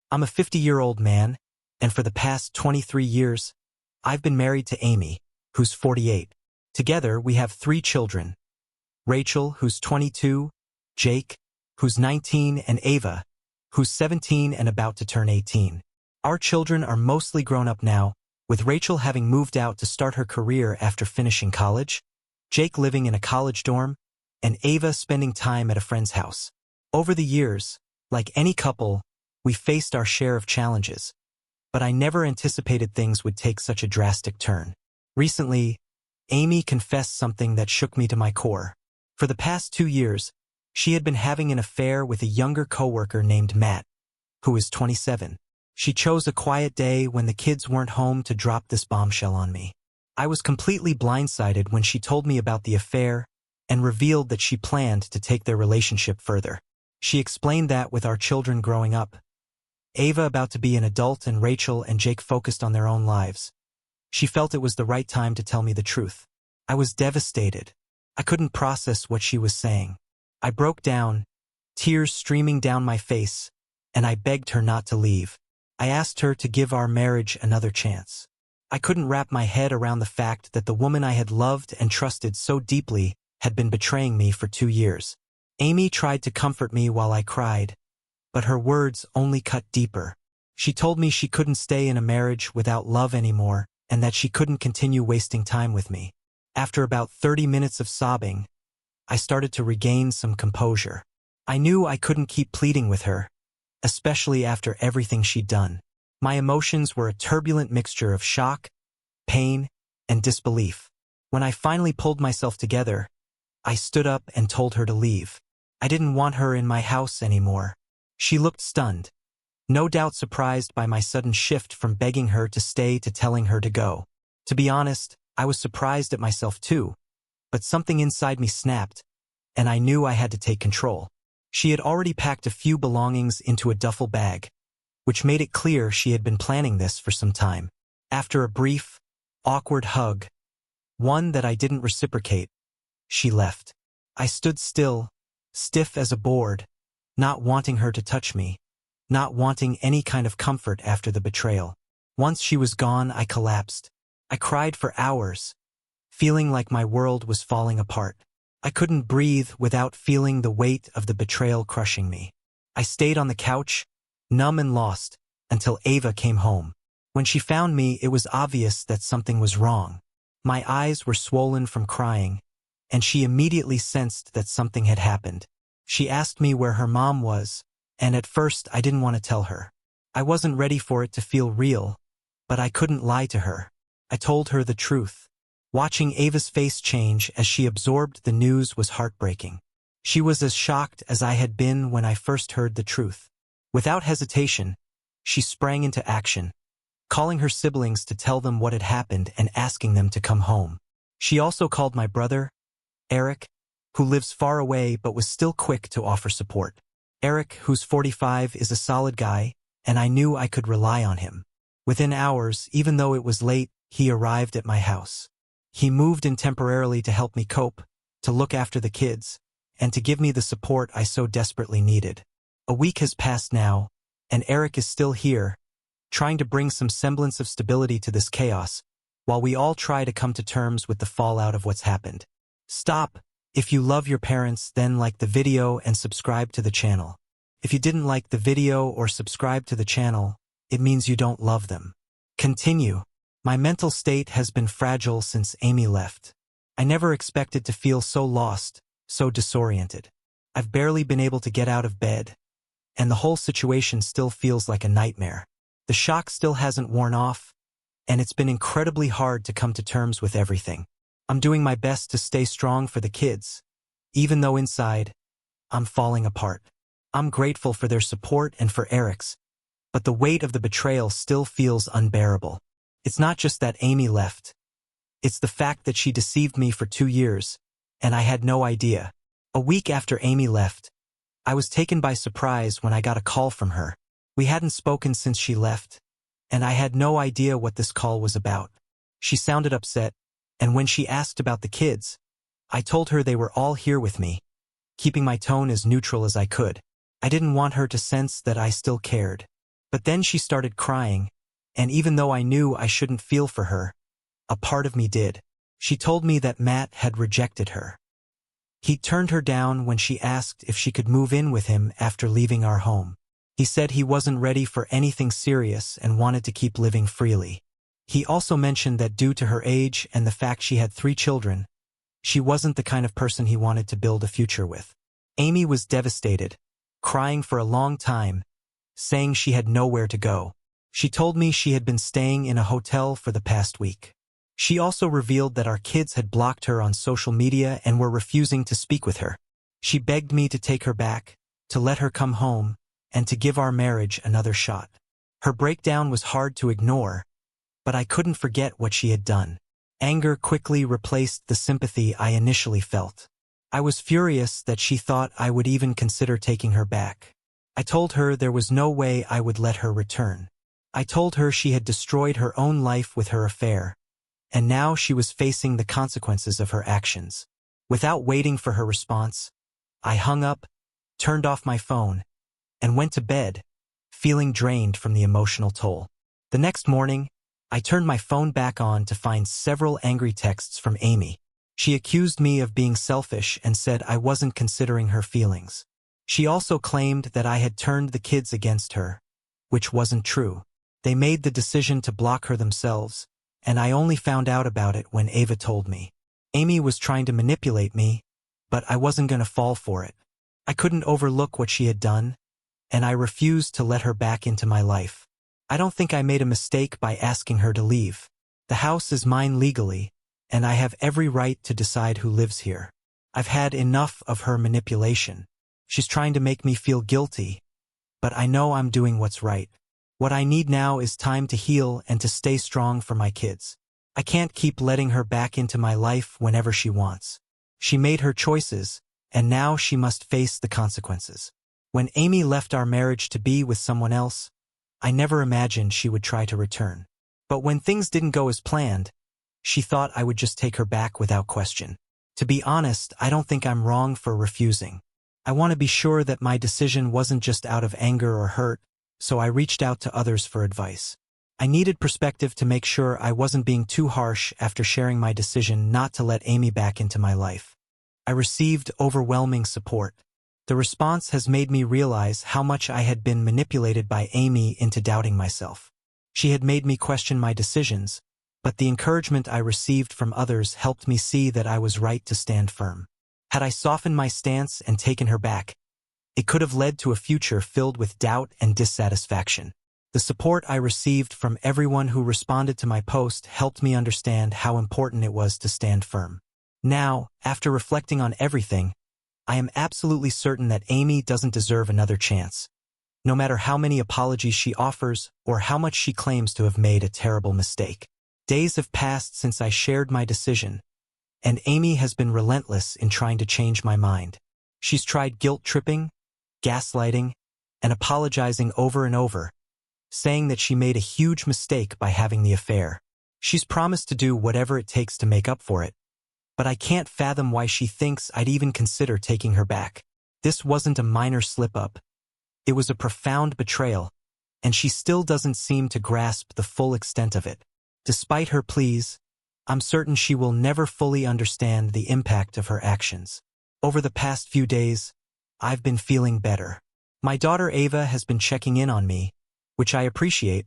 I'm a 50-year-old man, and for the past 23 years, I've been married to Amy, who's 48. Together, we have 3 children. Rachel, who's 22, Jake, who's 19, and Ava, who's 17 and about to turn 18. Our children are mostly grown up now, with Rachel having moved out to start her career after finishing college, Jake living in a college dorm, and Ava spending time at a friend's house. Over the years, like any couple, we faced our share of challenges, but I never anticipated things would take such a drastic turn. Recently, Amy confessed something that shook me to my core. For the past 2 years, she had been having an affair with a younger coworker named Matt, who is 27. She chose a quiet day when the kids weren't home to drop this bombshell on me. I was completely blindsided when she told me about the affair and revealed that she planned to take their relationship further. She explained that with our children growing up, Ava about to be an adult and Rachel and Jake focused on their own lives, she felt it was the right time to tell me the truth. I was devastated. I couldn't process what she was saying. I broke down, tears streaming down my face, and I begged her not to leave. I asked her to give our marriage another chance. I couldn't wrap my head around the fact that the woman I had loved and trusted so deeply had been betraying me for 2 years. Amy tried to comfort me while I cried, but her words only cut deeper. She told me she couldn't stay in a marriage without love anymore and that she couldn't continue wasting time with me. After about 30 minutes of sobbing, I started to regain some composure. I knew I couldn't keep pleading with her, especially after everything she'd done. My emotions were a turbulent mixture of shock, pain, and disbelief. When I finally pulled myself together, I stood up and told her to leave. I didn't want her in my house anymore. She looked stunned, no doubt surprised by my sudden shift from begging her to stay to telling her to go. To be honest, I was surprised at myself too, but something inside me snapped, and I knew I had to take control. She had already packed a few belongings into a duffel bag, which made it clear she had been planning this for some time. After a brief, awkward hug, one that I didn't reciprocate, she left. I stood still, stiff as a board, not wanting her to touch me, not wanting any kind of comfort after the betrayal. Once she was gone, I collapsed. I cried for hours, feeling like my world was falling apart. I couldn't breathe without feeling the weight of the betrayal crushing me. I stayed on the couch, numb and lost, until Ava came home. When she found me, it was obvious that something was wrong. My eyes were swollen from crying, and she immediately sensed that something had happened. She asked me where her mom was, and at first I didn't want to tell her. I wasn't ready for it to feel real, but I couldn't lie to her. I told her the truth. Watching Ava's face change as she absorbed the news was heartbreaking. She was as shocked as I had been when I first heard the truth. Without hesitation, she sprang into action, calling her siblings to tell them what had happened and asking them to come home. She also called my brother, Eric, who lives far away but was still quick to offer support. Eric, who's 45, is a solid guy, and I knew I could rely on him. Within hours, even though it was late, he arrived at my house. He moved in temporarily to help me cope, to look after the kids, and to give me the support I so desperately needed. A week has passed now, and Eric is still here, trying to bring some semblance of stability to this chaos, while we all try to come to terms with the fallout of what's happened. Stop. If you love your parents, then like the video and subscribe to the channel. If you didn't like the video or subscribe to the channel, it means you don't love them. Continue. My mental state has been fragile since Amy left. I never expected to feel so lost, so disoriented. I've barely been able to get out of bed, and the whole situation still feels like a nightmare. The shock still hasn't worn off, and it's been incredibly hard to come to terms with everything. I'm doing my best to stay strong for the kids, even though inside, I'm falling apart. I'm grateful for their support and for Eric's, but the weight of the betrayal still feels unbearable. It's not just that Amy left. It's the fact that she deceived me for 2 years, and I had no idea. A week after Amy left, I was taken by surprise when I got a call from her. We hadn't spoken since she left, and I had no idea what this call was about. She sounded upset, and when she asked about the kids, I told her they were all here with me, keeping my tone as neutral as I could. I didn't want her to sense that I still cared. But then she started crying, and even though I knew I shouldn't feel for her, a part of me did. She told me that Matt had rejected her. He turned her down when she asked if she could move in with him after leaving our home. He said he wasn't ready for anything serious and wanted to keep living freely. He also mentioned that due to her age and the fact she had 3 children, she wasn't the kind of person he wanted to build a future with. Amy was devastated, crying for a long time, saying she had nowhere to go. She told me she had been staying in a hotel for the past week. She also revealed that our kids had blocked her on social media and were refusing to speak with her. She begged me to take her back, to let her come home, and to give our marriage another shot. Her breakdown was hard to ignore, but I couldn't forget what she had done. Anger quickly replaced the sympathy I initially felt. I was furious that she thought I would even consider taking her back. I told her there was no way I would let her return. I told her she had destroyed her own life with her affair, and now she was facing the consequences of her actions. Without waiting for her response, I hung up, turned off my phone, and went to bed, feeling drained from the emotional toll. The next morning, I turned my phone back on to find several angry texts from Amy. She accused me of being selfish and said I wasn't considering her feelings. She also claimed that I had turned the kids against her, which wasn't true. They made the decision to block her themselves, and I only found out about it when Ava told me. Amy was trying to manipulate me, but I wasn't going to fall for it. I couldn't overlook what she had done, and I refused to let her back into my life. I don't think I made a mistake by asking her to leave. The house is mine legally, and I have every right to decide who lives here. I've had enough of her manipulation. She's trying to make me feel guilty, but I know I'm doing what's right. What I need now is time to heal and to stay strong for my kids. I can't keep letting her back into my life whenever she wants. She made her choices, and now she must face the consequences. When Amy left our marriage to be with someone else, I never imagined she would try to return. But when things didn't go as planned, she thought I would just take her back without question. To be honest, I don't think I'm wrong for refusing. I want to be sure that my decision wasn't just out of anger or hurt, so I reached out to others for advice. I needed perspective to make sure I wasn't being too harsh after sharing my decision not to let Amy back into my life. I received overwhelming support. The response has made me realize how much I had been manipulated by Amy into doubting myself. She had made me question my decisions, but the encouragement I received from others helped me see that I was right to stand firm. Had I softened my stance and taken her back, it could have led to a future filled with doubt and dissatisfaction. The support I received from everyone who responded to my post helped me understand how important it was to stand firm. Now, after reflecting on everything, I am absolutely certain that Amy doesn't deserve another chance. No matter how many apologies she offers or how much she claims to have made a terrible mistake. Days have passed since I shared my decision, and Amy has been relentless in trying to change my mind. She's tried guilt-tripping, gaslighting, and apologizing over and over, saying that she made a huge mistake by having the affair. She's promised to do whatever it takes to make up for it, but I can't fathom why she thinks I'd even consider taking her back. This wasn't a minor slip-up. It was a profound betrayal, and she still doesn't seem to grasp the full extent of it. Despite her pleas, I'm certain she will never fully understand the impact of her actions. Over the past few days, I've been feeling better. My daughter Ava has been checking in on me, which I appreciate,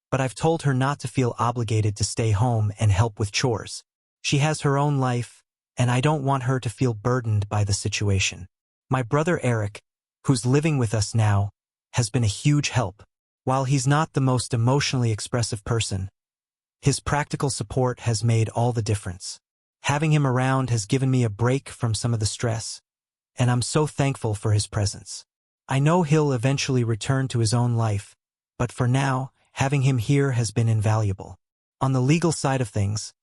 but I've told her not to feel obligated to stay home and help with chores. She has her own life, and I don't want her to feel burdened by the situation. My brother Eric, who's living with us now, has been a huge help. While he's not the most emotionally expressive person, his practical support has made all the difference. Having him around has given me a break from some of the stress, and I'm so thankful for his presence. I know he'll eventually return to his own life, but for now, having him here has been invaluable. On the legal side of things,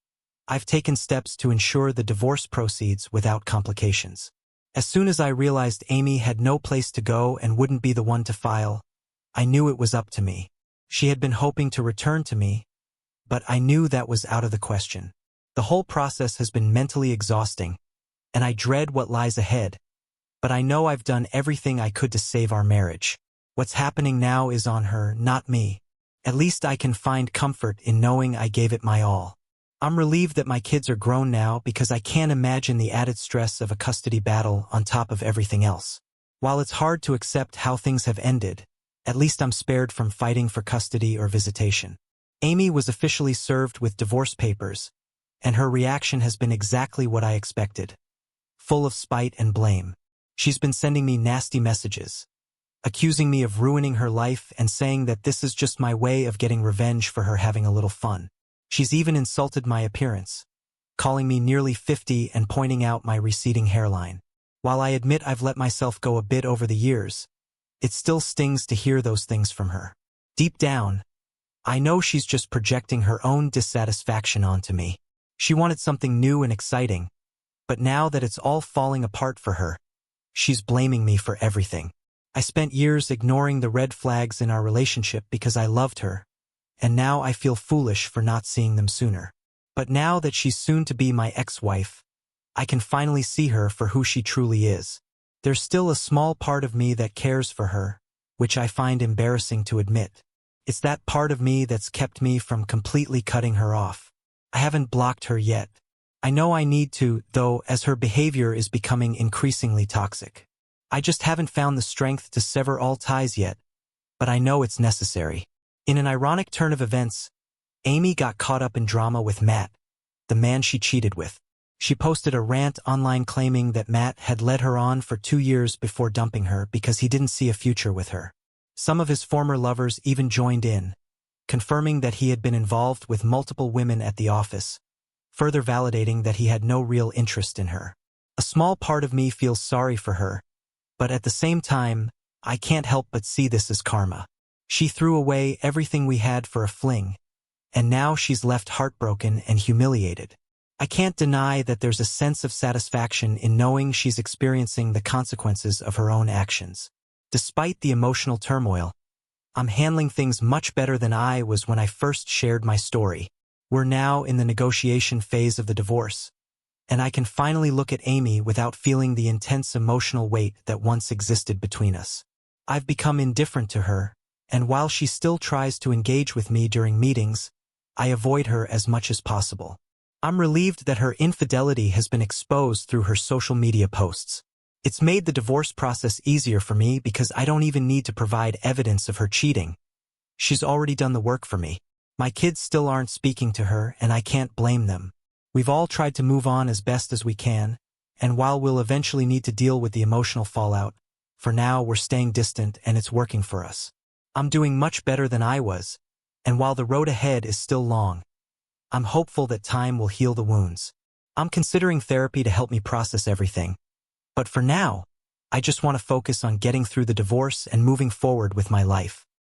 I've taken steps to ensure the divorce proceeds without complications. As soon as I realized Amy had no place to go and wouldn't be the one to file, I knew it was up to me. She had been hoping to return to me, but I knew that was out of the question. The whole process has been mentally exhausting, and I dread what lies ahead, but I know I've done everything I could to save our marriage. What's happening now is on her, not me. At least I can find comfort in knowing I gave it my all. I'm relieved that my kids are grown now because I can't imagine the added stress of a custody battle on top of everything else. While it's hard to accept how things have ended, at least I'm spared from fighting for custody or visitation. Amy was officially served with divorce papers, and her reaction has been exactly what I expected. Full of spite and blame. She's been sending me nasty messages, accusing me of ruining her life and saying that this is just my way of getting revenge for her having a little fun. She's even insulted my appearance, calling me nearly 50 and pointing out my receding hairline. While I admit I've let myself go a bit over the years, it still stings to hear those things from her. Deep down, I know she's just projecting her own dissatisfaction onto me. She wanted something new and exciting, but now that it's all falling apart for her, she's blaming me for everything. I spent years ignoring the red flags in our relationship because I loved her, and now I feel foolish for not seeing them sooner. But now that she's soon to be my ex-wife, I can finally see her for who she truly is. There's still a small part of me that cares for her, which I find embarrassing to admit. It's that part of me that's kept me from completely cutting her off. I haven't blocked her yet. I know I need to, though, as her behavior is becoming increasingly toxic. I just haven't found the strength to sever all ties yet, but I know it's necessary. In an ironic turn of events, Amy got caught up in drama with Matt, the man she cheated with. She posted a rant online claiming that Matt had led her on for 2 years before dumping her because he didn't see a future with her. Some of his former lovers even joined in, confirming that he had been involved with multiple women at the office, further validating that he had no real interest in her. A small part of me feels sorry for her, but at the same time, I can't help but see this as karma. She threw away everything we had for a fling, and now she's left heartbroken and humiliated. I can't deny that there's a sense of satisfaction in knowing she's experiencing the consequences of her own actions. Despite the emotional turmoil, I'm handling things much better than I was when I first shared my story. We're now in the negotiation phase of the divorce, and I can finally look at Amy without feeling the intense emotional weight that once existed between us. I've become indifferent to her, and while she still tries to engage with me during meetings, I avoid her as much as possible. I'm relieved that her infidelity has been exposed through her social media posts. It's made the divorce process easier for me because I don't even need to provide evidence of her cheating. She's already done the work for me. My kids still aren't speaking to her, and I can't blame them. We've all tried to move on as best as we can, and while we'll eventually need to deal with the emotional fallout, for now we're staying distant and it's working for us. I'm doing much better than I was, and while the road ahead is still long, I'm hopeful that time will heal the wounds. I'm considering therapy to help me process everything, but for now, I just want to focus on getting through the divorce and moving forward with my life.